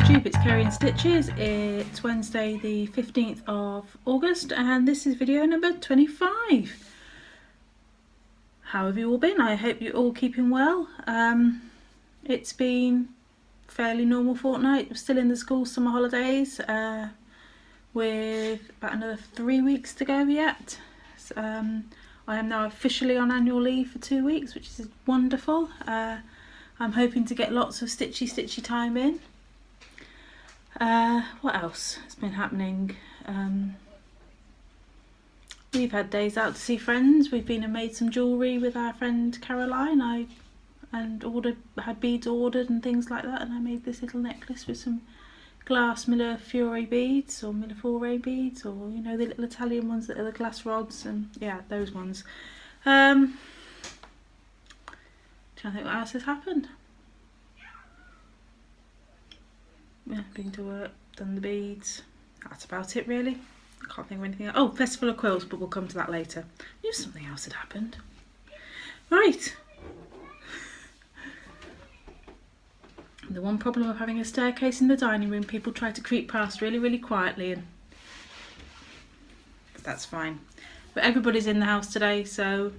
Flosstube, it's Kerry and Stitches. It's Wednesday the 15th of August and this is video number 25. How have you all been? I hope you're all keeping well. It's been a fairly normal fortnight. We're still in the school summer holidays with about another 3 weeks to go yet. So, I am now officially on annual leave for 2 weeks, which is wonderful. I'm hoping to get lots of stitchy time in. What else has been happening? We've had days out to see friends. We've been and made some jewellery with our friend Caroline. Had beads ordered and things like that, and I made this little necklace with some glass Millefiori beads or Millefiore beads, or you know, the little Italian ones that are the glass rods, and yeah, those ones. Trying to think what else has happened. Yeah, been to work, done the beads. That's about it really. I can't think of anything else. Oh, Festival of Quilts, but we'll come to that later. I knew something else had happened. Right. The one problem of having a staircase in the dining room, people try to creep past really quietly, and that's fine. But everybody's in the house today, so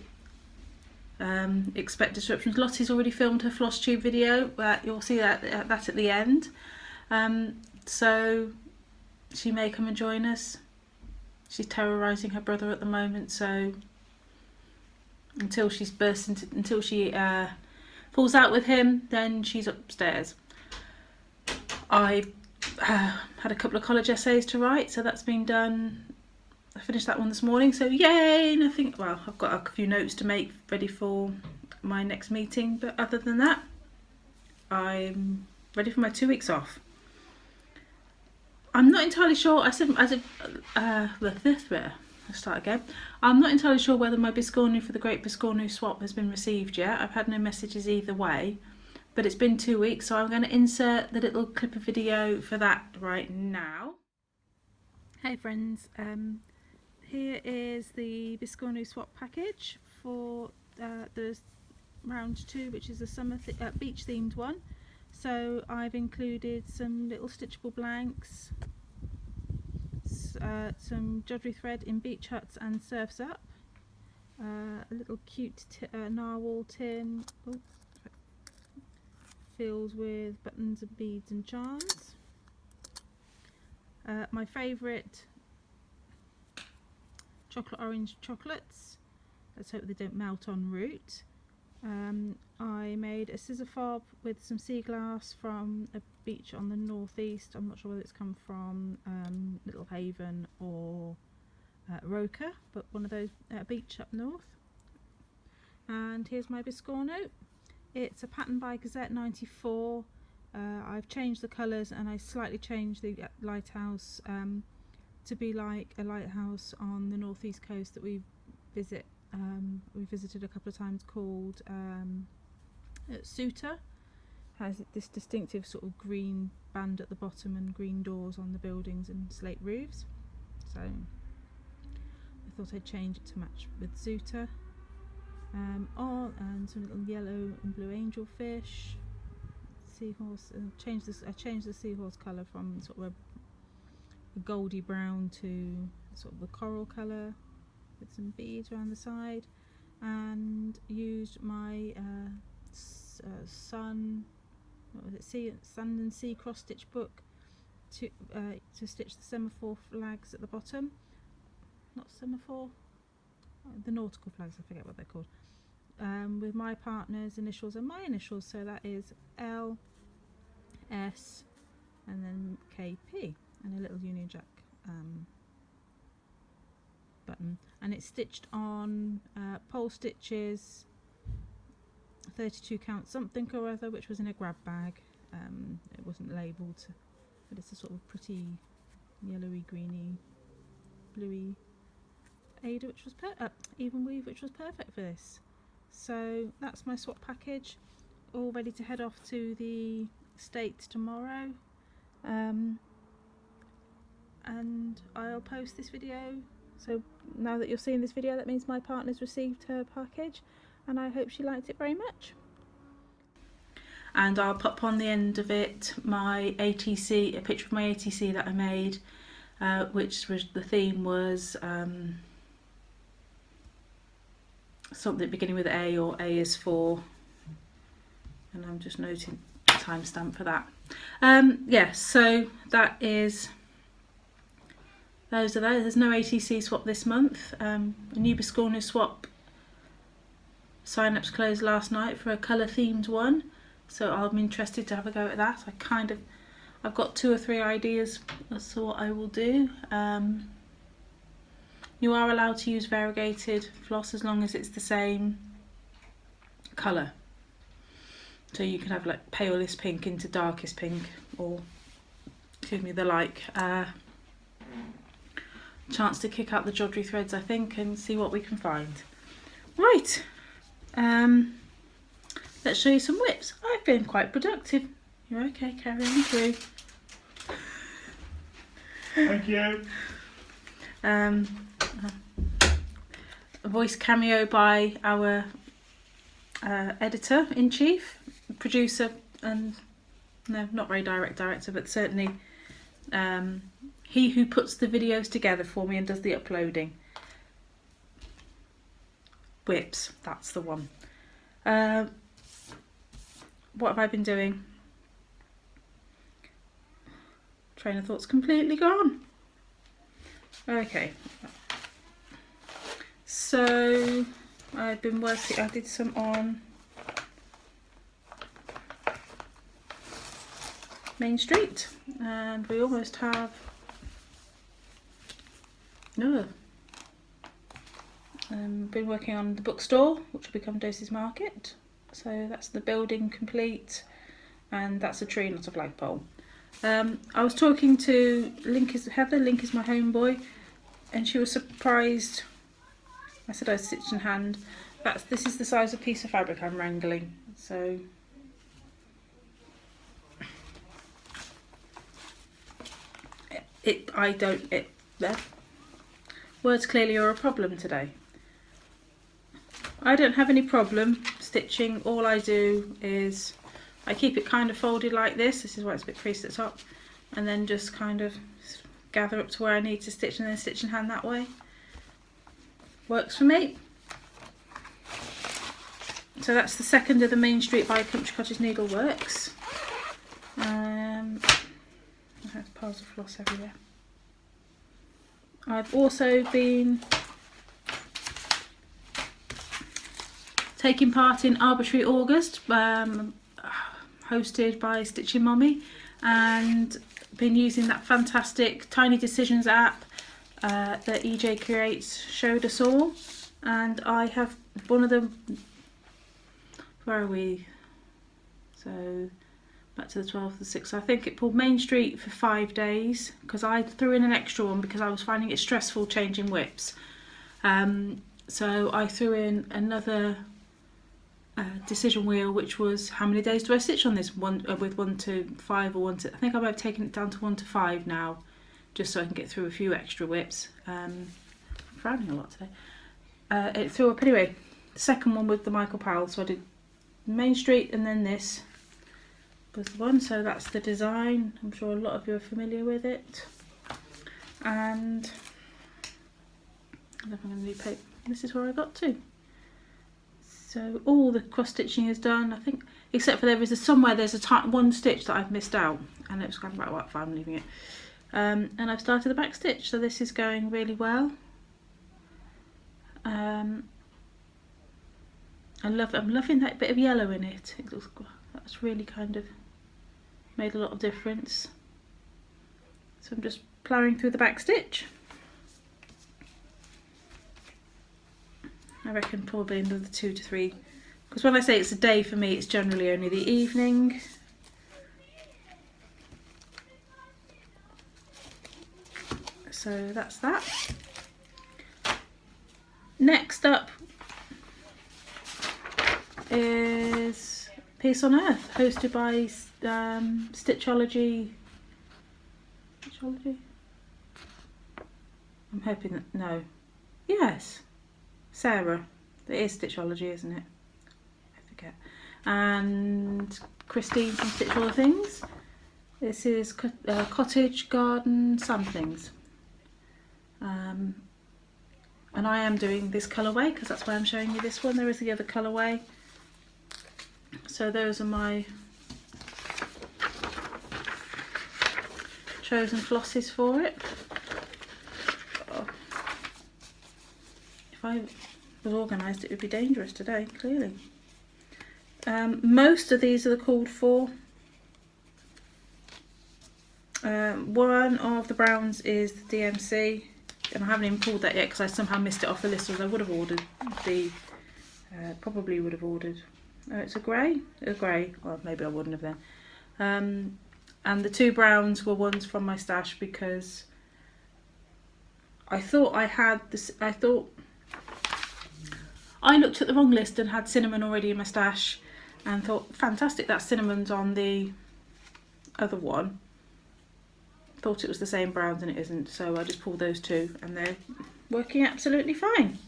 expect disruptions. Lottie's already filmed her Flosstube video, you'll see that at the end. So she may come and join us. She's terrorising her brother at the moment, so until she falls out with him, then she's upstairs. I had a couple of college essays to write, so that's been done. I finished that one this morning, so yay! And I think, well, I've got a few notes to make ready for my next meeting, but other than that, I'm ready for my 2 weeks off. I'm not entirely sure. Let's start again. I'm not entirely sure whether my Biscornu for the Great Biscornu swap has been received yet. I've had no messages either way, but it's been 2 weeks, so I'm going to insert the little clip of video for that right now. Hey friends, here is the Biscornu swap package for the round 2, which is the summer beach themed one. So I've included some little stitchable blanks, some Jodyri thread in beach huts and surfs up, a little cute narwhal tin, fills with buttons and beads and charms. My favourite chocolate orange chocolates. Let's hope they don't melt en route. I made a scissor fob with some sea glass from a beach on the northeast. I'm not sure whether it's come from Little Haven or Roker, but one of those beach up north. And here's my Biscornu. It's a pattern by Gazette 94. I've changed the colours and I slightly changed the lighthouse to be like a lighthouse on the northeast coast that we visit. We visited a couple of times, called Suter. Has this distinctive sort of green band at the bottom and green doors on the buildings and slate roofs. So I thought I'd change it to match with Suter. And some little yellow and blue angelfish, seahorse. I changed the seahorse colour from sort of a goldy brown to sort of the coral colour, with some beads around the side, and used my Sun and Sea cross stitch book to stitch the semaphore flags at the bottom. Not semaphore, the nautical flags, I forget what they're called, with my partner's initials and my initials, so that is L, S, and then KP, and a little Union Jack button, and it's stitched on pole stitches, 32 count something or other, which was in a grab bag. It wasn't labelled, but it's a sort of pretty yellowy, greeny, bluey Ada, which was even weave, which was perfect for this. So that's my swap package, all ready to head off to the States tomorrow. And I'll post this video. So now that you're seeing this video, that means my partner's received her package, and I hope she liked it very much. and I'll pop on the end of it my ATC, a picture of my ATC that I made, which was, the theme was something beginning with A, or A is for, and I'm just noting the timestamp for that. Yeah, so that is, those are those. There's no ATC swap this month. A new Biscornu swap sign-ups closed last night for a colour themed one, so I'm interested to have a go at that. I've got 2 or 3 ideas as to what I will do. You are allowed to use variegated floss as long as it's the same colour. So you can have like palest pink into darkest pink, or excuse me, the like. Chance to kick out the Jodyri threads, I think, and see what we can find. Right, let's show you some whips. I've been quite productive. You're okay, carry on through. Thank you. A voice cameo by our editor-in-chief, producer, and no, not very direct director, but certainly he who puts the videos together for me and does the uploading. Whips, that's the one. What have I been doing? Train of thought's completely gone. Okay. So I've been working, I did some on Main Street, and we almost have been working on the bookstore, which will become Doses Market. So that's the building complete, and that's a tree, not a flagpole. I was talking to Heather, Link is my homeboy, and she was surprised. I said I stitched in hand. This is the size of piece of fabric I'm wrangling. So words clearly are a problem today. I don't have any problem stitching. All I do is I keep it kind of folded like this. This is why it's a bit creased at the top, and then just kind of gather up to where I need to stitch, and then stitch in hand that way. Works for me. So that's the second of the Main Street by Country Cottage Needleworks. I have piles of floss everywhere. I've also been taking part in Arbitrary August, hosted by Stitchy Mommy, and been using that fantastic Tiny Decisions app that EJ Creates showed us all. And I have one of them, where are we? So back to the 12th, the 6th. I think it pulled Main Street for 5 days, because I threw in an extra one because I was finding it stressful changing whips. So I threw in another decision wheel, which was how many days do I stitch on this one, with 1 to 5 or 1 to, I think I've taken it down to 1 to 5 now, just so I can get through a few extra whips. I'm frowning a lot today. It threw up anyway. The second one with the Michael Powell, so I did Main Street and then this was the one. So that's the design. I'm sure a lot of you are familiar with it. And I don't know if I'm going to do paper. This is where I got to. So all the cross stitching is done, I think, except for somewhere there's one stitch that I've missed out, and it was kind of like, well, I'm leaving it. And I've started the back stitch, so this is going really well. I'm loving that bit of yellow in it. It looks, that's really kind of made a lot of difference. So I'm just ploughing through the back stitch. I reckon probably another 2 to 3, because when I say it's a day for me, it's generally only the evening. So that's that. Next up is Peace on Earth, hosted by Stitchology. Stitchology? I'm hoping that, no. Yes. Sarah. It is Stitchology, isn't it? I forget. And Christine from Stitch All the Things. This is Cottage Garden Samplings. And I am doing this colourway because that's why I'm showing you this one. There is the other colourway. So those are my chosen flosses for it. Oh. If I was organised, it would be dangerous today, clearly. Most of these are called for. One of the browns is the DMC, and I haven't even pulled that yet because I somehow missed it off the list, or I would have ordered the, probably would have ordered, it's a grey, well maybe I wouldn't have then. And the two browns were ones from my stash because I thought I had this, I looked at the wrong list and had cinnamon already in my stash and thought, fantastic, that cinnamon's on the other one. Thought it was the same browns and it isn't, so I just pulled those two and they're working absolutely fine.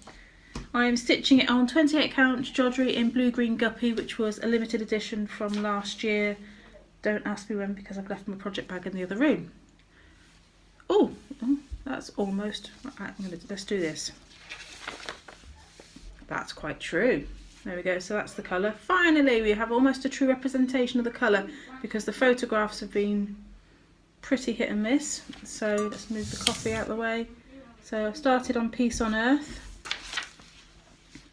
I'm stitching it on 28 count Jodyri in blue green guppy, which was a limited edition from last year. Don't ask me when because I've left my project bag in the other room. Oh, that's almost, let's do this. That's quite true. There we go, so that's the colour. Finally we have almost a true representation of the colour because the photographs have been pretty hit and miss. So let's move the coffee out of the way. So I started on Peace on Earth.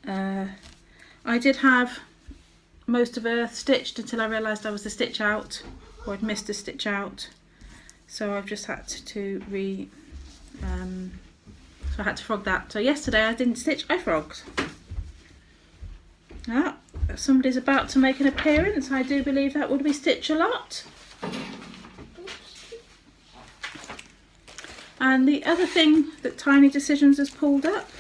I did have most of Earth stitched until I realised I was a stitch out, or I'd missed a stitch out. So I've just had to so I had to frog that. So yesterday I didn't stitch, I frogged. Ah, somebody's about to make an appearance. I do believe that would be Stitch a Lot. And the other thing that Tiny Decisions has pulled up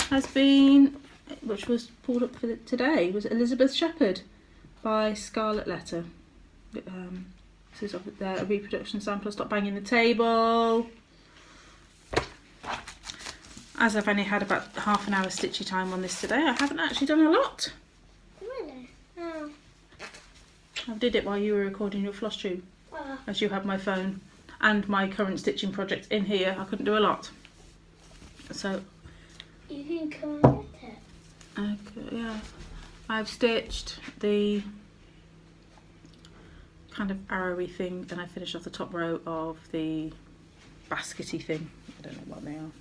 has been, which was pulled up for today, was Elizabeth Shepherd by Scarlet Letter. This is a reproduction sample. Stop banging the table. As I've only had about half an hour stitchy time on this today, I haven't actually done a lot. Really? Oh. I did it while you were recording your Flosstube, as you had my phone and my current stitching project in here. I couldn't do a lot. So you can come and get it. Okay, yeah. I've stitched the kind of arrowy thing and I finished off the top row of the baskety thing. I don't know what they are.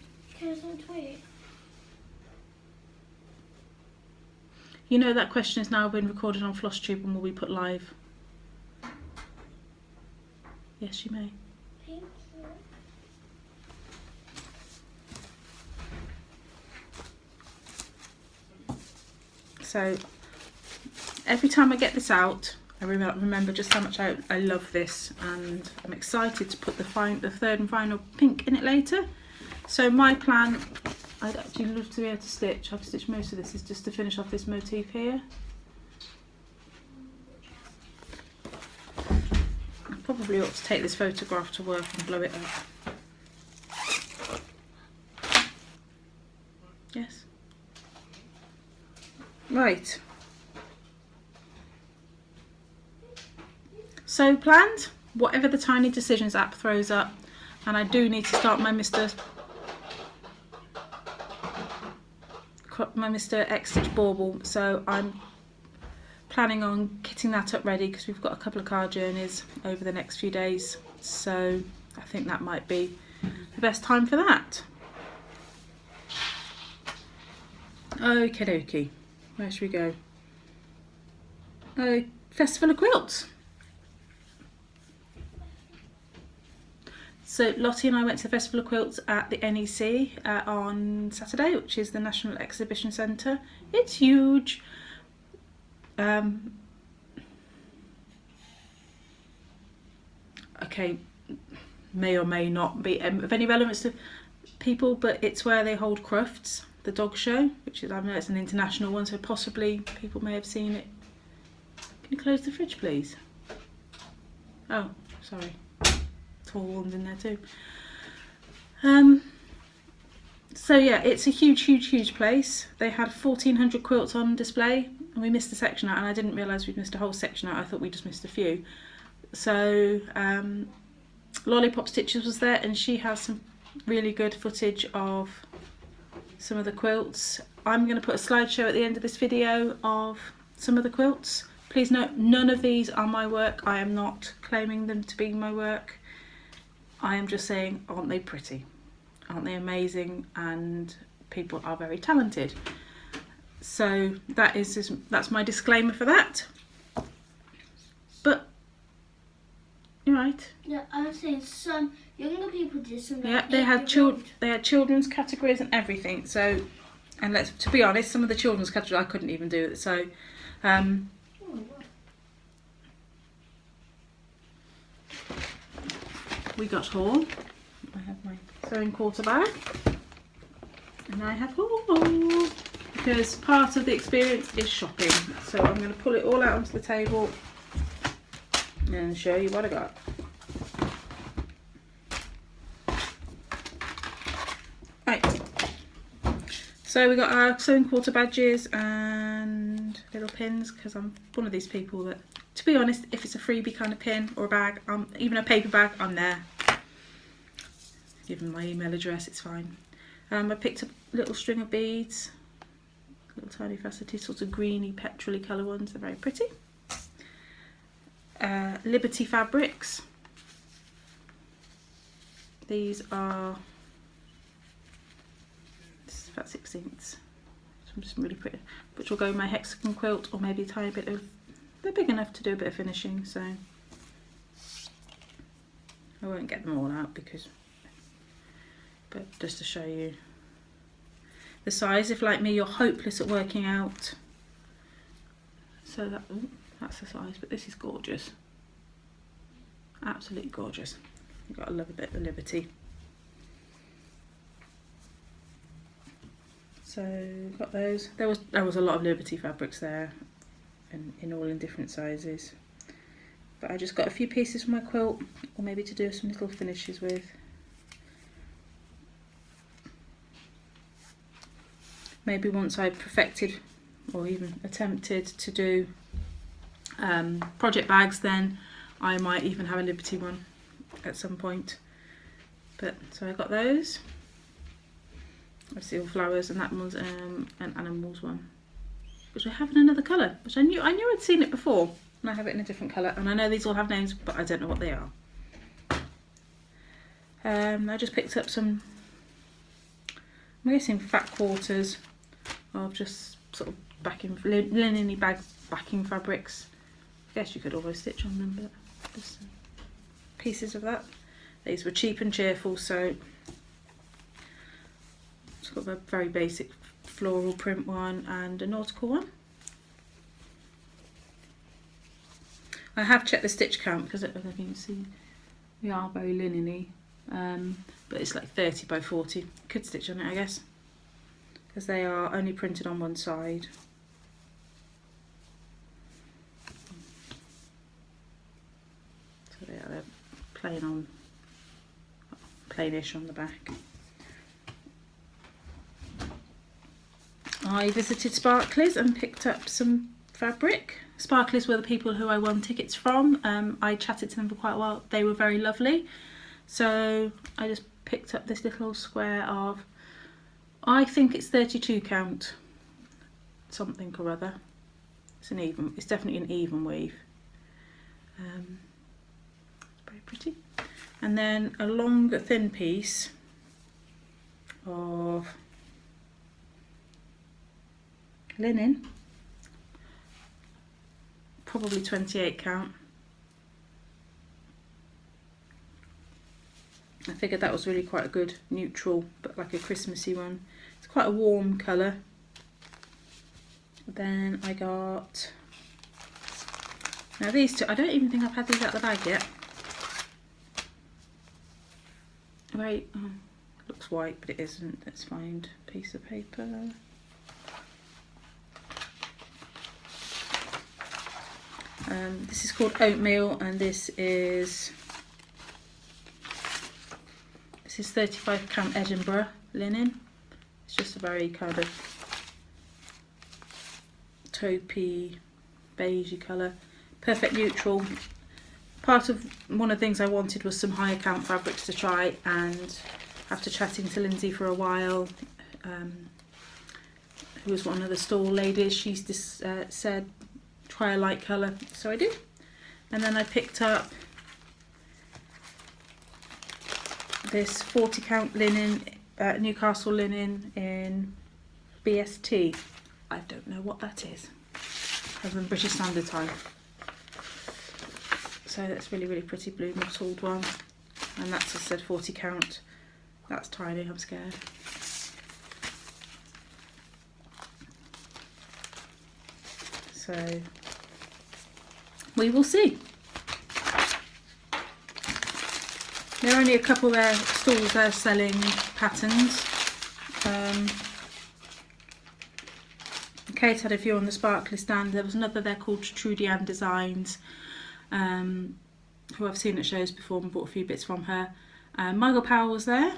You know that question has now been recorded on Flosstube and will be put live. Yes, you may. Thank you. So every time I get this out, I remember just how much I love this, and I'm excited to put the third and final pink in it later. So my plan, I'd actually love to be able to stitch, I've stitched most of this, is just to finish off this motif here. I probably ought to take this photograph to work and blow it up. Yes. Right. So planned, whatever the Tiny Decisions app throws up, and I do need to start my Mr. X Stitch Bauble, so I'm planning on kitting that up ready because we've got a couple of car journeys over the next few days, so I think that might be the best time for that. Okie dokie, where should we go? Festival of Quilts. So Lottie and I went to the Festival of Quilts at the NEC on Saturday, which is the National Exhibition Centre. It's huge. Okay, may or may not be of any relevance to people, but it's where they hold Crufts, the dog show, which is, I know it's an international one, so possibly people may have seen it. Can you close the fridge, please? Oh, sorry. Tall ones in there too. So yeah, it's a huge place. They had 1,400 quilts on display, and we missed a section out, and I didn't realise we'd missed a whole section out. I thought we just missed a few. So Lollipop Stitches was there, and she has some really good footage of some of the quilts. I'm going to put a slideshow at the end of this video of some of the quilts. Please note, none of these are my work. I am not claiming them to be my work. I am just saying, aren't they pretty? Aren't they amazing? And people are very talented. So that's my disclaimer for that. But you're right. Yeah, I was saying some younger people did some. Yeah, they had children's categories and everything. So, and to be honest, some of the children's categories I couldn't even do it. So, we got haul. I have my sewing quarter bag, and I have haul because part of the experience is shopping. So I'm going to pull it all out onto the table and show you what I got. Right, so we got our sewing quarter badges and little pins, because I'm one of these people that, to be honest, if it's a freebie kind of pin or a bag, even a paper bag, I'm there. Give them my email address, it's fine. I picked up a little string of beads, little tiny faceted, sort of greeny, petrol-y colour ones. They're very pretty. Liberty fabrics. These are about 16ths. Some just really pretty, which will go in my hexagon quilt, or maybe a tiny bit of. They're big enough to do a bit of finishing, so I won't get them all out because. But just to show you the size, if like me you're hopeless at working out, so that's the size, but this is gorgeous, absolutely gorgeous. You've got to love a bit of Liberty. So got those. There was a lot of Liberty fabrics there, and all in different sizes, but I just got a few pieces for my quilt, or maybe to do some little finishes with. Maybe once I perfected or even attempted to do project bags, then I might even have a Liberty one at some point. But so I got those. Obviously all flowers, and that one's an animals one, which I have in another colour, which I knew I'd seen it before, and I have it in a different colour, and I know these all have names, but I don't know what they are. I just picked up some, I'm guessing fat quarters of just sort of linen-y backing fabrics. I guess you could always stitch on them, but just pieces of that. These were cheap and cheerful, so it's got a very basic floral print one and a nautical one. I have checked the stitch count because I don't know if you can see we are very linen-y, but it's like 30 by 40. Could stitch on it, I guess, because they are only printed on one side. So yeah, they're plainish on the back. I visited Sparklies and picked up some fabric. Sparklies were the people who I won tickets from. I chatted to them for quite a while. They were very lovely. So I just picked up this little square of, I think it's 32 count something or other. It's definitely an even weave. Very pretty. And then a long thin piece of linen, probably 28 count. I figured that was really quite a good neutral, but like a Christmassy one. It's quite a warm colour. Then I got, now these two, I don't even think I've had these out of the bag yet. Right, oh, looks white, but it isn't. Let's find a piece of paper. This is called Oatmeal, and this is 35 count Edinburgh linen. It's just a very kind of taupey, beigey colour. Perfect neutral. Part of one of the things I wanted was some higher count fabrics to try, and after chatting to Lindsay for a while, who was one of the stall ladies, she's just said try a light colour, so I did. And then I picked up this 40 count linen, Newcastle linen in BST. I don't know what that is, other than British Standard Time. So that's really, really pretty blue mottled one, and that's just said 40 count. That's tiny, I'm scared. So we will see. There are only a couple there stalls there selling patterns. Kate had a few on the Sparklies stand. There was another there called Trudy Ann Designs, who I've seen at shows before and bought a few bits from her. Michael Powell was there,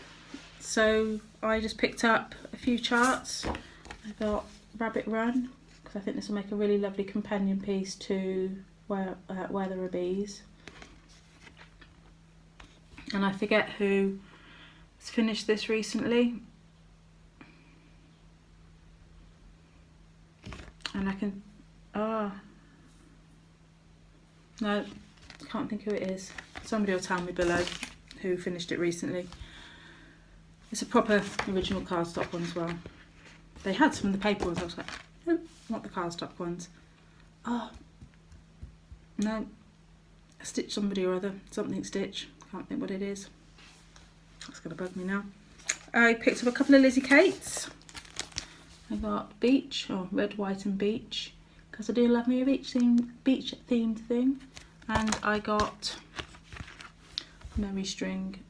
so I just picked up a few charts. I got Rabbit Run, because I think this will make a really lovely companion piece to Where There Are Bees. And I forget who has finished this recently. And I can, no, can't think who it is. Somebody will tell me below who finished it recently. It's a proper original cardstock one as well. They had some of the paper ones. I was like, no, not the cardstock ones. Oh, no, Stitch somebody or other, something Stitch. Can't think what it is. That's going to bug me now. I picked up a couple of Lizzie Kates. I got Beach, or Red, White and Beach, because I do love me a beach themed thing. And I got Merry String,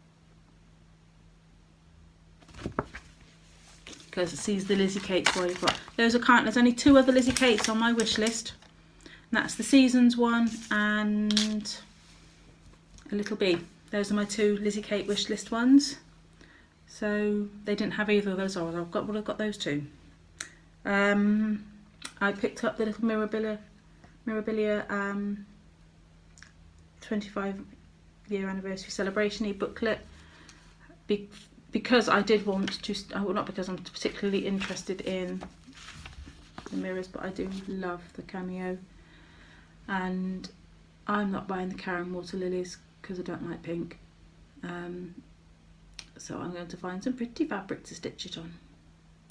because it sees the Lizzie Kates while you've got. There's only 2 other Lizzie Kates on my wish list. And that's the Seasons one and a Little Bee. Those are my 2 Lizzie Kate wish list ones. So they didn't have either of those. Oh, I've got those 2. I picked up the little Mirabilia 25-year anniversary celebration e-booklet because I did want to, well, not because I'm particularly interested in the mirrors, but I do love the cameo, and I'm not buying the Karen Water Lilies because I don't like pink. So I'm going to find some pretty fabric to stitch it on.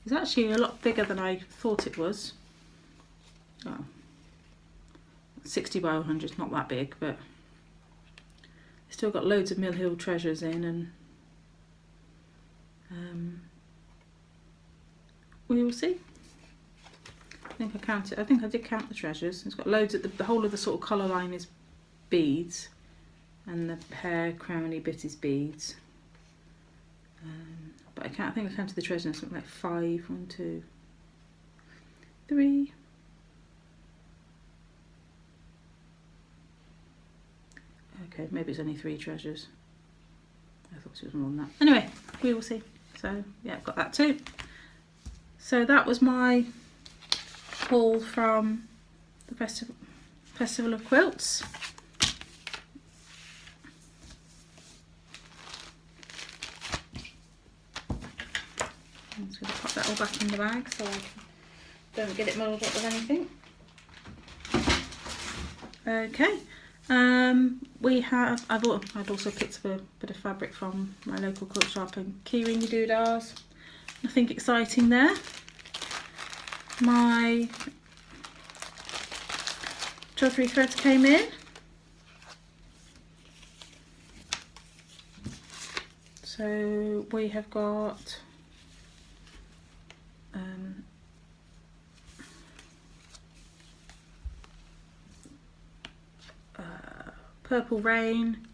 It's actually a lot bigger than I thought it was. Oh, 60 by 100 is not that big, but it's still got loads of Mill Hill treasures in, and we will see. I think I did count the treasures. It's got loads of the whole of the sort of colour line is beads, and the pear crowny bit is beads. But I think I counted the treasures, something like 5, 1, 2, 3. Okay, maybe it's only 3 treasures. I thought it was more than that. Anyway, we will see. So yeah, I've got that too. So that was my haul from the Festival of Quilts. I'm just going to pop that all back in the bag so I don't get it muddled up with anything. Okay. I'd also picked up a bit of fabric from my local quilt shop and keyringy doodahs. Nothing exciting there. My Jodyri threads came in. So we have got Purple Rain,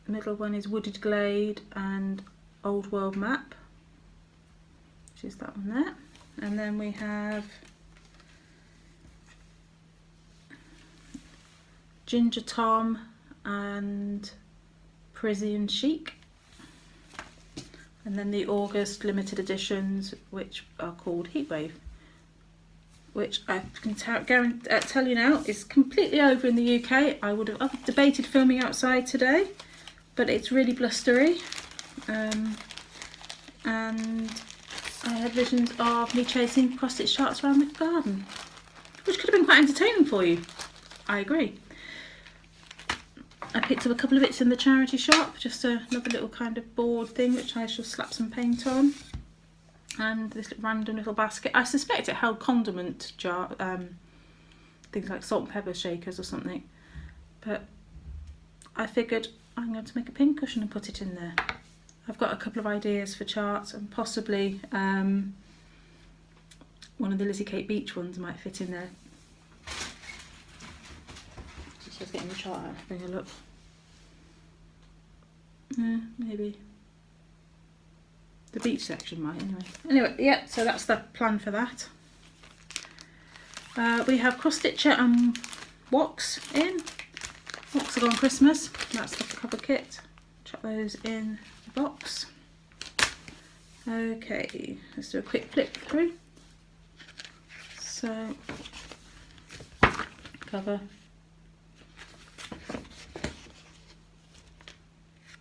the middle one is Wooded Glade and Old World Map, which is that one there, and then we have Ginger Tom and Parisian Chic. And then the August limited editions, which are called Heatwave, which I can tell you now is completely over in the UK. I've debated filming outside today, but it's really blustery. And I had visions of me chasing cross-stitch charts around the garden, which could have been quite entertaining for you. I agree. I picked up a couple of bits in the charity shop, just another little kind of board thing which I shall slap some paint on. And this random little basket. I suspect it held condiment jar, things like salt and pepper shakers or something. But I figured I'm going to make a pin cushion and put it in there. I've got a couple of ideas for charts, and possibly one of the Lizzie Kate Beach ones might fit in there. Just getting the chart out, having a look. Maybe. The beach section might, anyway. Yeah, so that's the plan for that. We have cross stitcher and wax in. Wax are gone Christmas. That's the cover kit. Chuck those in the box. Okay, let's do a quick flip through. So, cover.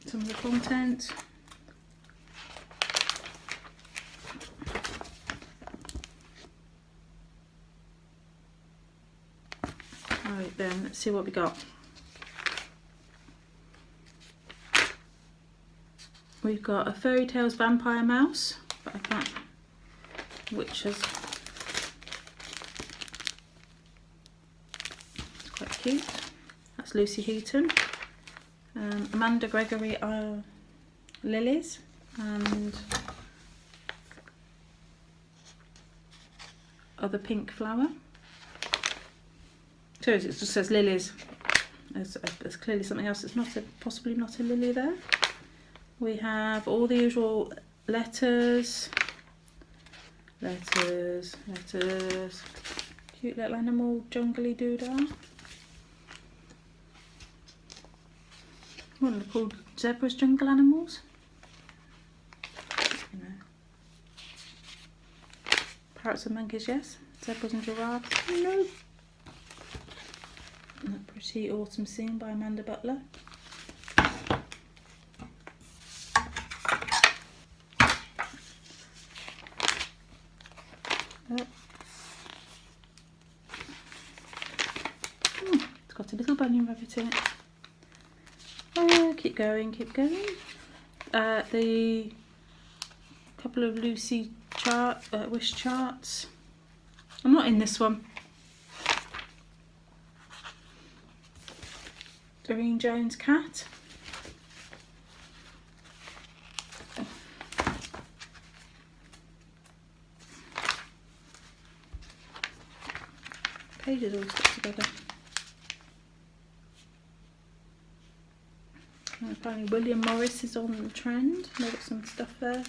Some of the content. Alright then, let's see what we got. We've got a Fairy Tales Vampire Mouse, but I can't, which is quite cute. That's Lucy Heaton. Amanda Gregory lilies, and other pink flower. So it just says lilies. There's clearly something else that's possibly not a lily there. We have all the usual letters. Cute little animal, jungly doodah. What are they called? Zebras, jungle animals? No. Parrots and monkeys, yes. Zebras and giraffes, no. That pretty autumn scene by Amanda Butler. It's got a little bunny rabbit in it. Keep going, keep going. The couple of Lucy wish charts. I'm not in this one. Doreen Jones cat. Pages all stuck together. And finally, William Morris is on the trend. They've got some stuff there.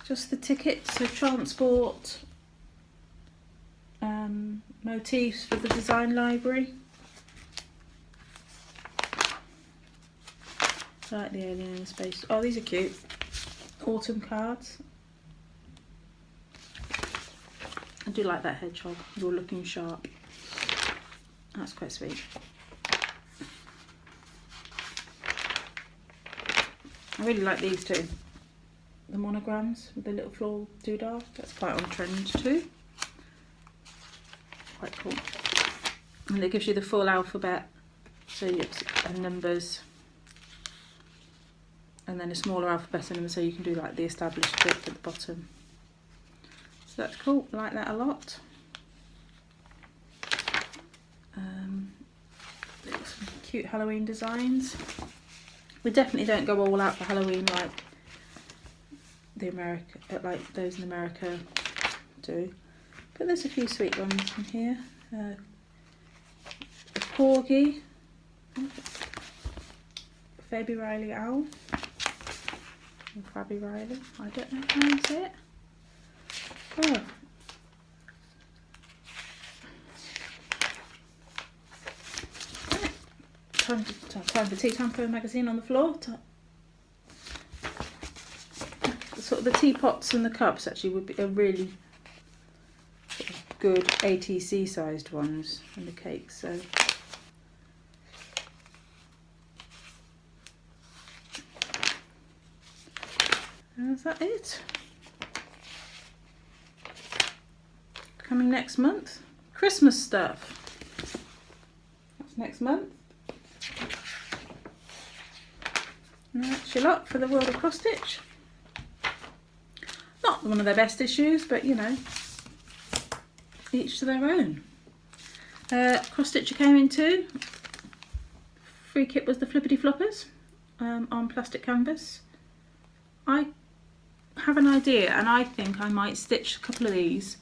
Just the tickets, so transport, motifs for the design library. Like the alien in space. Oh, these are cute. Autumn cards. I do like that hedgehog. You're looking sharp. That's quite sweet. I really like these too. The monograms with the little floral doodah. That's quite on trend too. Quite cool. And it gives you the full alphabet. So you have numbers. And then a smaller alphabet in them, so you can do like the established bit at the bottom. So that's cool, I like that a lot. Some cute Halloween designs. We definitely don't go all out for Halloween like those in America do. But there's a few sweet ones in here. A corgi, Phoebe Riley owl. Krabby Riley, I don't know how to say it. Oh. Time for tea time for a magazine on the floor. sort of the teapots and the cups actually would be a really sort of good ATC sized ones, and the cakes. So is that it? Coming next month, Christmas stuff. That's next month. And that's your lot for the World of Cross Stitch. Not one of their best issues, but you know, each to their own. Cross Stitcher came in too. Free kit was the Flippity Floppers on plastic canvas. I have an idea, and I think I might stitch a couple of these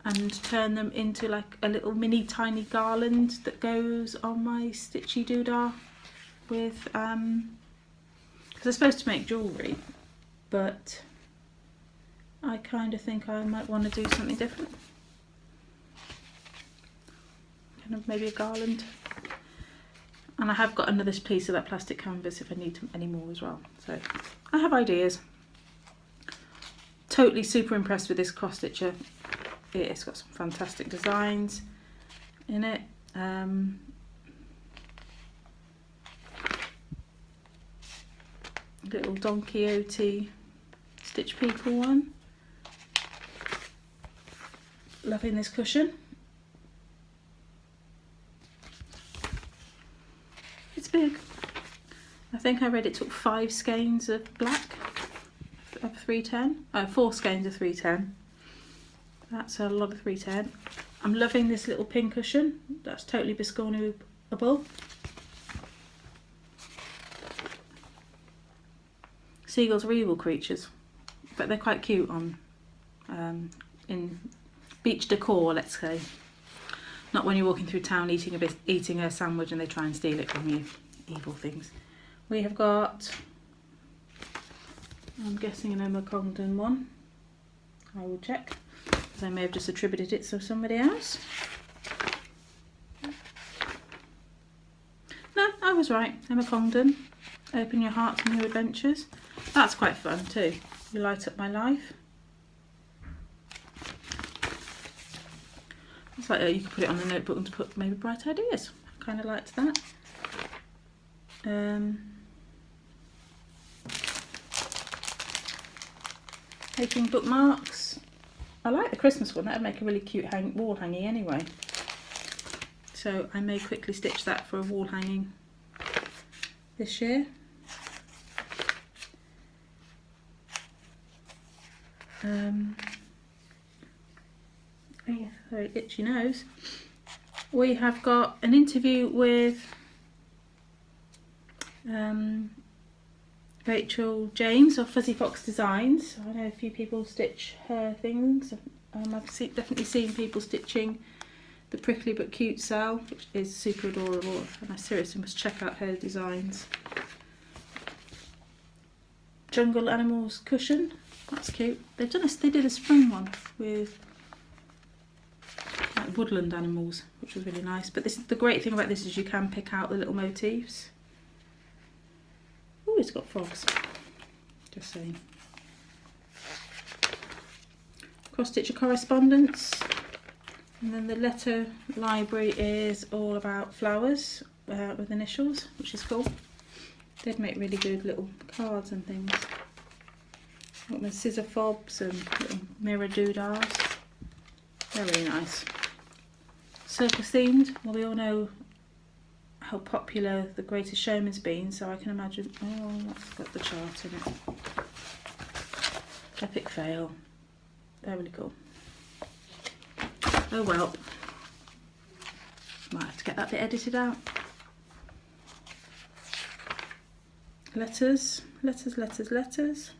and turn them into like a little mini tiny garland that goes on my stitchy doodah with because they're supposed to make jewellery, but I kind of think I might want to do something different, kind of maybe a garland. And I have got another piece of that plastic canvas if I need any more as well, so I have ideas. Totally super impressed with this cross stitcher. It's got some fantastic designs in it. Little Don Quixote Stitch People one. Loving this cushion. It's big. I think I read it took 5 skeins of black of 310. Oh, 4 skeins of 310. That's a lot of 310. I'm loving this little pin cushion. That's totally Biscornable. Seagulls are evil creatures, but they're quite cute on in beach decor, let's say. Not when you're walking through town eating a sandwich and they try and steal it from you. Evil things. We have got, I'm guessing, an Emma Congdon one. I will check, because I may have just attributed it to somebody else. No, I was right. Emma Congdon. Open your heart to new adventures. That's quite fun too. You light up my life. It's like you could put it on a notebook and put maybe bright ideas. I kind of liked that. Making bookmarks. I like the Christmas one. That would make a really cute wall hanging anyway. So I may quickly stitch that for a wall hanging this year. Yeah, very itchy nose. We have got an interview with Rachel James of Fuzzy Fox Designs. I know a few people stitch her things. I've definitely seen people stitching the Prickly But Cute Cell, which is super adorable, and I seriously must check out her designs. Jungle Animals cushion, that's cute. They did a spring one with like woodland animals, which was really nice. But the great thing about this is you can pick out the little motifs. Oh, it's got frogs. Just saying. Cross stitcher correspondence, and then the letter library is all about flowers with initials, which is cool. They'd make really good little cards and things. Got my scissor fobs and little mirror doodahs. They're really nice. Circus themed. Well, we all know how popular The Greatest Showman's been, so I can imagine. Oh, that's got the chart in it. Epic fail. They're really cool. Oh well. Might have to get that bit edited out. Letters, letters, letters, letters.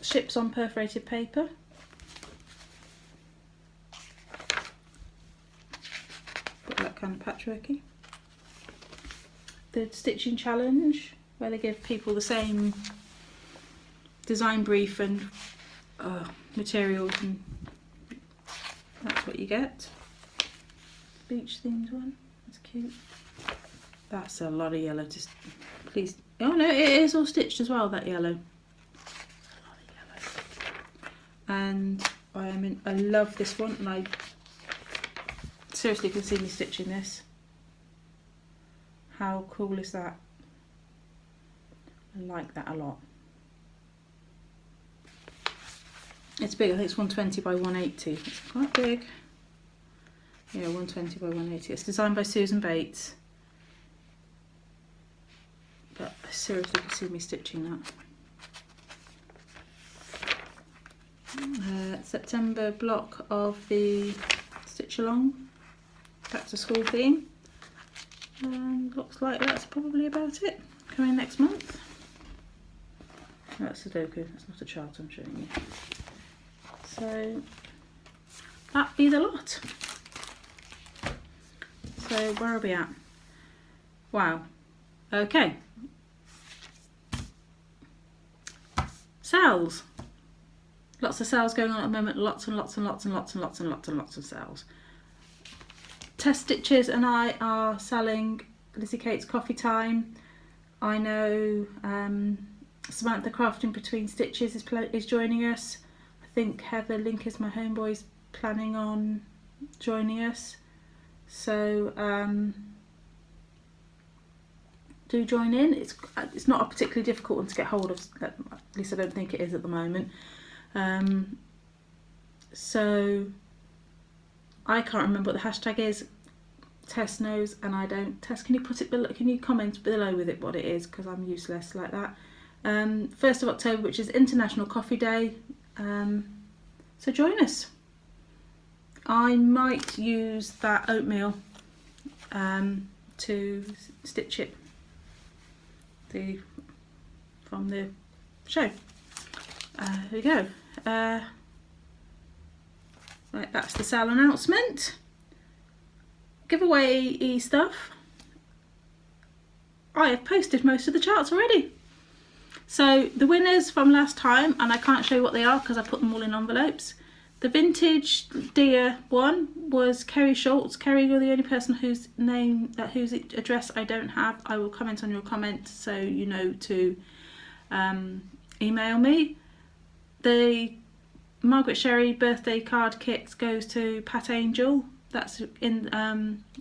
Ships on perforated paper. Got that kind of patchworky. The stitching challenge, where they give people the same design brief and materials, and that's what you get. Beach themed one, that's cute. That's a lot of yellow. Just please. Oh no, it is all stitched as well. That yellow. A lot of yellow. And I love this one, and I seriously can see me stitching this. How cool is that? I like that a lot. It's big. I think it's 120 by 180. It's quite big. Yeah, 120 by 180. It's designed by Susan Bates. But I seriously can see me stitching that. September block of the Stitch Along back to school theme. Looks like that's probably about it. Coming next month. Oh, that's Sudoku, that's not a chart I'm showing you. So that be the lot. So where are we at? Wow. Okay. Sales. Lots of sales going on at the moment. Lots and lots and lots and lots and lots and lots and lots of sales. Tess Stitches and I are selling Lizzie Kate's Coffee Time. I know Samantha Crafting Between Stitches is joining us. I think Heather Link is my homeboy is planning on joining us. So do join in. It's not a particularly difficult one to get hold of. At least I don't think it is at the moment. So I can't remember what the hashtag is. Tess knows and I don't. Tess, can you put it below? Can you comment below with it what it is? Because I'm useless like that. 1st of October, which is International Coffee Day. So join us. I might use that oatmeal to stitch it from the show. Here we go. Right, that's the sale announcement. Giveaway stuff. I have posted most of the charts already. So the winners from last time, and I can't show you what they are because I put them all in envelopes. The vintage deer one was Kerry Schultz. Kerry, you're the only person whose address I don't have. I will comment on your comment so you know to email me. The Margaret Sherry birthday card kit goes to Pat Angel. That's in.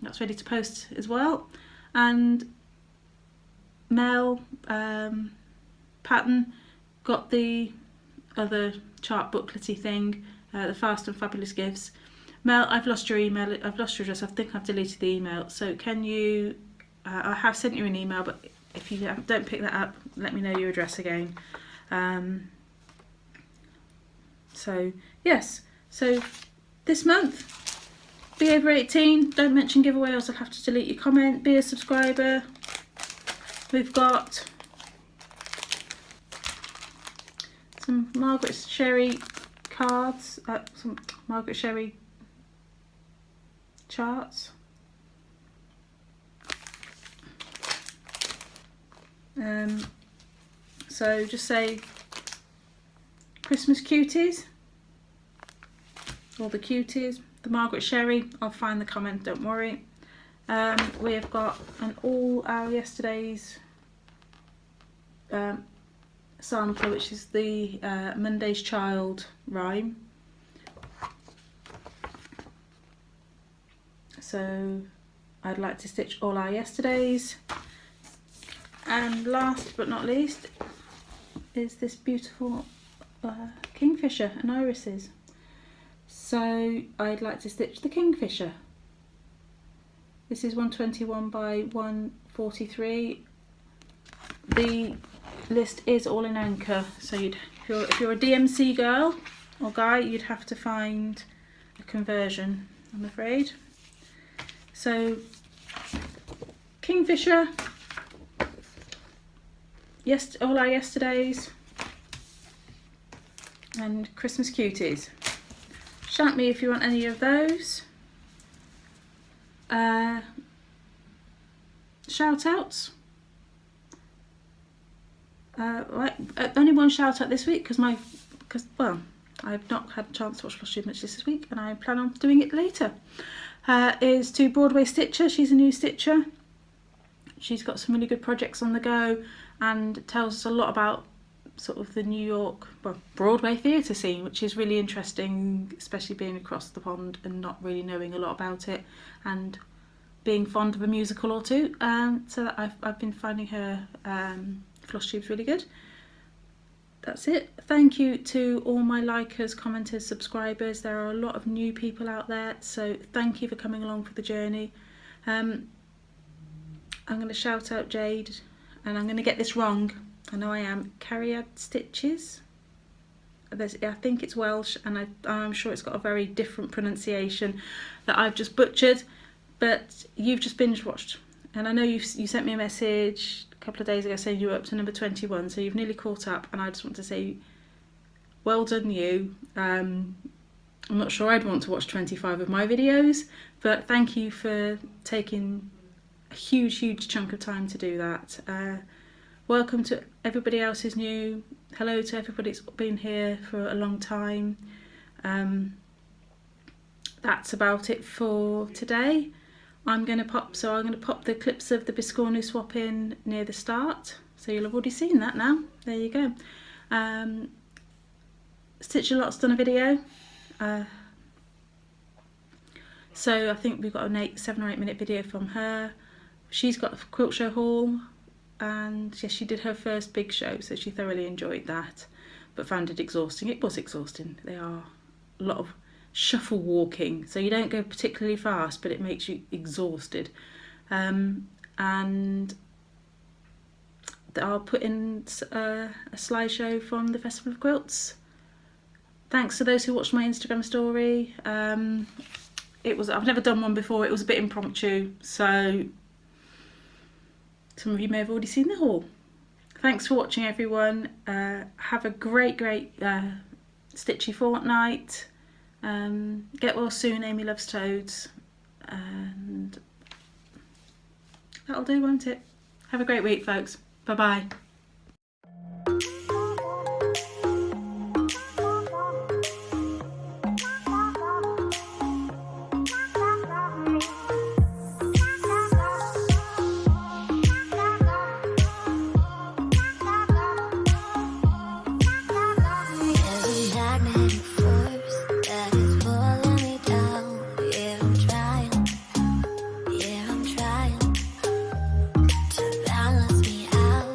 That's ready to post as well. And Mel Patton got the other chart bookletty thing. The Fast and Fabulous Gifts. Mel, I've lost your email. I've lost your address. I think I've deleted the email. So can you? I have sent you an email, but if you don't pick that up, let me know your address again. So yes. So this month, be over 18. Don't mention giveaway, else I'll have to delete your comment. Be a subscriber. We've got some Margaret Sherry cards, some Margaret Sherry charts. So just say Christmas cuties, or the cuties, the Margaret Sherry. I'll find the comment, don't worry. We have got an all our yesterday's sampler, which is the Monday's Child rhyme. So I'd like to stitch all our yesterdays. And last but not least is this beautiful kingfisher and irises. So I'd like to stitch the kingfisher. This is 121 by 143. The list is all in Anchor, so if you're a DMC girl or guy, you'd have to find a conversion, I'm afraid. So kingfisher, yes, all our yesterdays, and Christmas cuties. Shout me if you want any of those. Shout outs. Only one shout out this week because I've not had a chance to watch Flosstube much this week, and I plan on doing it later. is to Broadway Stitcher. She's a new stitcher. She's got some really good projects on the go and tells us a lot about sort of the New York, well, Broadway theatre scene, which is really interesting, especially being across the pond and not really knowing a lot about it and being fond of a musical or two. So that I've been finding her Flosstubes really good. That's it. Thank you to all my likers, commenters, subscribers. There are a lot of new people out there, so thank you for coming along for the journey. I'm going to shout out Jade, and I'm going to get this wrong. I know I am. Cariad Stitches. I think it's Welsh, and I'm sure it's got a very different pronunciation that I've just butchered. But you've just binge watched, and I know you sent me a message a couple of days ago saying you were up to number 21, so you've nearly caught up, and I just want to say well done you. I'm not sure I'd want to watch 25 of my videos, but thank you for taking a huge chunk of time to do that. Welcome to everybody else who's new. Hello to everybody that's been here for a long time. That's about it for today. I'm going to pop the clips of the Biscornu swap in near the start, so you'll have already seen that now. There you go. Stitch a Lot's done a video, so I think we've got an 7 or 8 minute video from her. She's got a quilt show haul, and yes, she did her first big show, so she thoroughly enjoyed that, but found it exhausting. It was exhausting. They are a lot of shuffle walking, so you don't go particularly fast, but it makes you exhausted. And I'll put in a slideshow from the Festival of Quilts. Thanks to those who watched my Instagram story. I've never done one before. It was a bit impromptu, so some of you may have already seen the haul. Thanks for watching, everyone. Have a great stitchy fortnight. Get well soon. Amy loves toads, and that'll do, won't it? Have a great week, folks. Bye bye. Balance me out.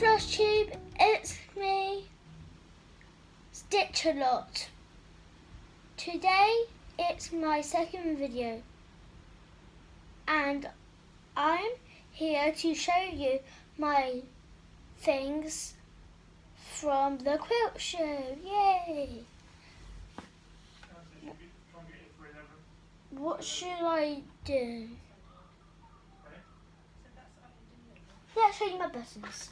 Flosstube, it's me, Stitch a Lot. Today it's my second video and I'm here to show you my things from the quilt show. Yay! What should I do? Let's show you my buttons.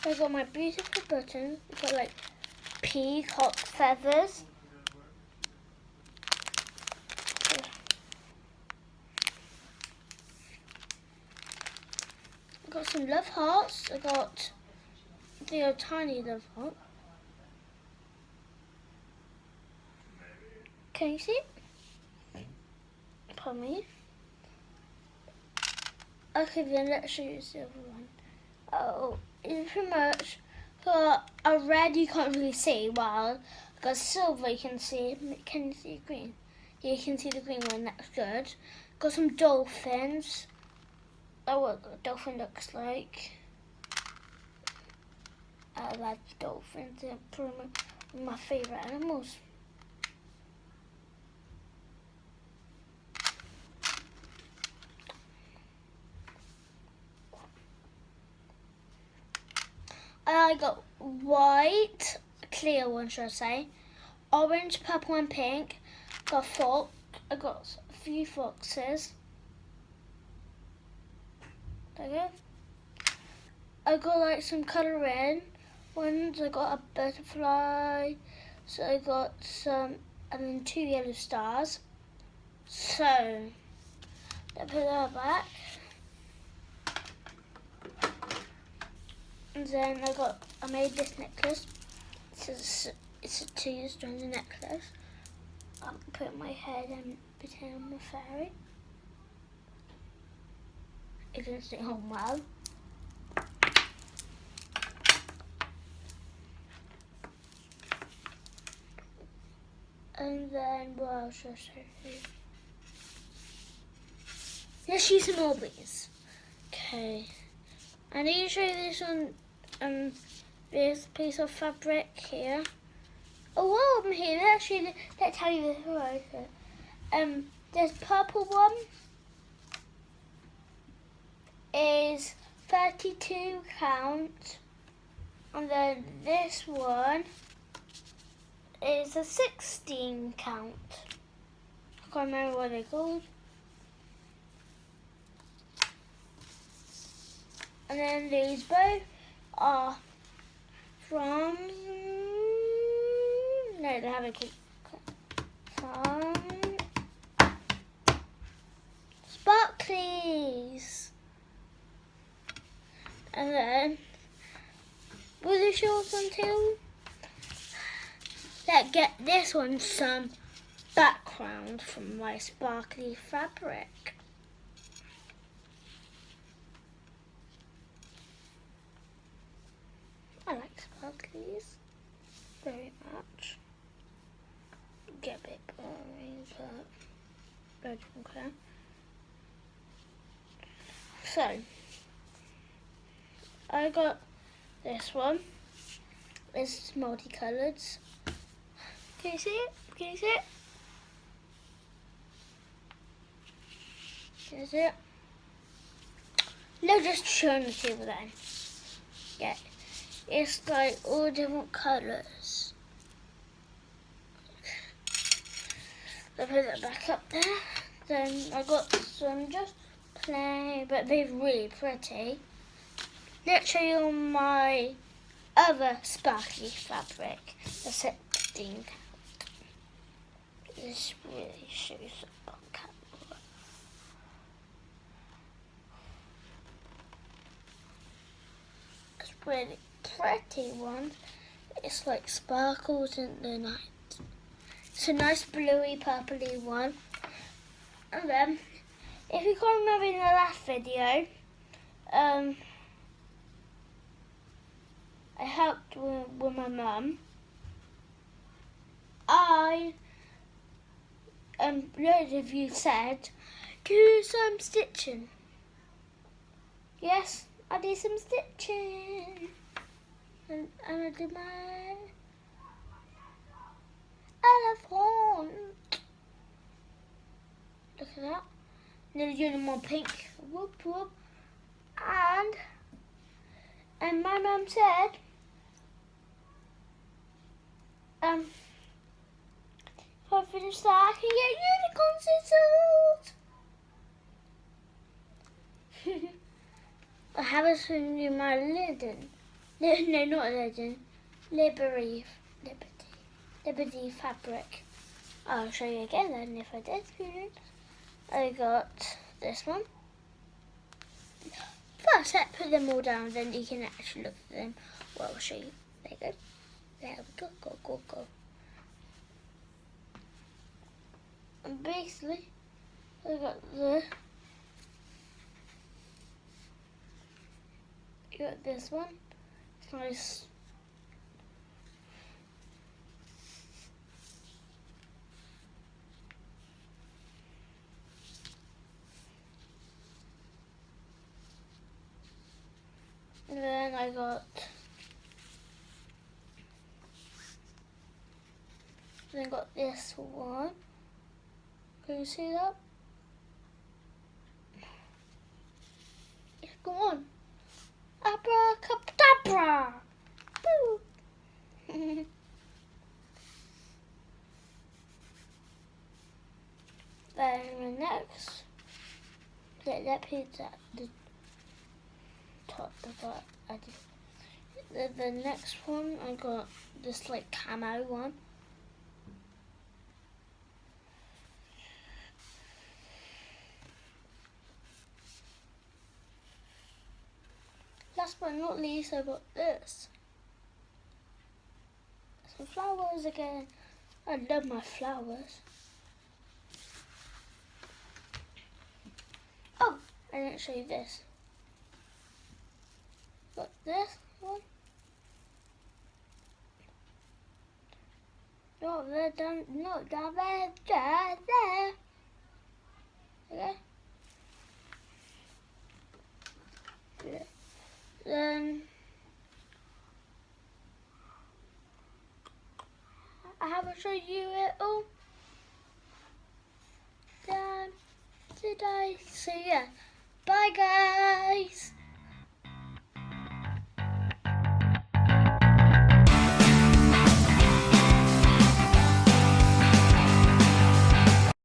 I've got my beautiful buttons. I've got like peacock feathers. I've got some love hearts. I got the tiny love heart. Can you see? Pardon me. Okay, then let's show you the silver one. Oh, it's pretty much got a red you can't really see. While got silver you can see. Can you see green? Yeah, you can see the green one. That's good. Got some dolphins. Oh, what a dolphin looks like. I like dolphins. They're probably one of my favourite animals. I got white, clear one should I say, orange, purple and pink. Got fox. I got a few foxes. There you go. I got like some colouring ones. I got a butterfly. So I got some, and then 2 yellow stars. So let's put that back. And then I made this necklace. It's a 2-strand necklace. I'll put my head and pretend I'm a fairy. It didn't stay on well. And then what else should I show you? Let's use some more bees. Okay. I need to show you this on this piece of fabric here. Oh, while I'm here, let's tell you this right here. This purple one is 32 count, and then this one is a 16 count. I can't remember what they're called. And then these both are from, no, they haven't from Sparklies. And then, with the short one too, let's get this one some background from my sparkly fabric. I like sparklies very much. Get a bit boring, but I don't care. So, I got this one. It's multicoloured. Can you see it? Can you see it? Can you see it? Let's just show the table then. Yeah. It's like all different colours. I put that back up there. Then I got some just plain, but they're really pretty. Let's show you my other sparkly fabric. The 16 count. This really shows the camera. It's really pretty one. It's like sparkles in the night. It's a nice bluey purpley one. And then, if you can't remember in the last video, I helped with my mum. Loads of you said, do some stitching. Yes, I do some stitching. And I do my elephant. Look at that. Nearly doing more pink. Whoop whoop. And my mum said, if I finish that, I can get unicorn scissors. I haven't shown you my linen. No, not linen. Liberty fabric. I'll show you again then if I did. I got this one. First, let's put them all down, then you can actually look at them. Well, I'll show you. There you go. There we go. Go. And basically, I got this one. It's nice. And then I got this one. Can you see that? Yeah, go on. Abracadabra! Boo! Then the next, that pizza at the top of that I did. The next one I got this like camo one. Last but not least, I got this. Some flowers again. I love my flowers. Oh, I didn't show you this. Got this one. Not there, not down there, there. Okay. Yeah. Then I haven't showed you it all. Did I? So yeah. Bye guys.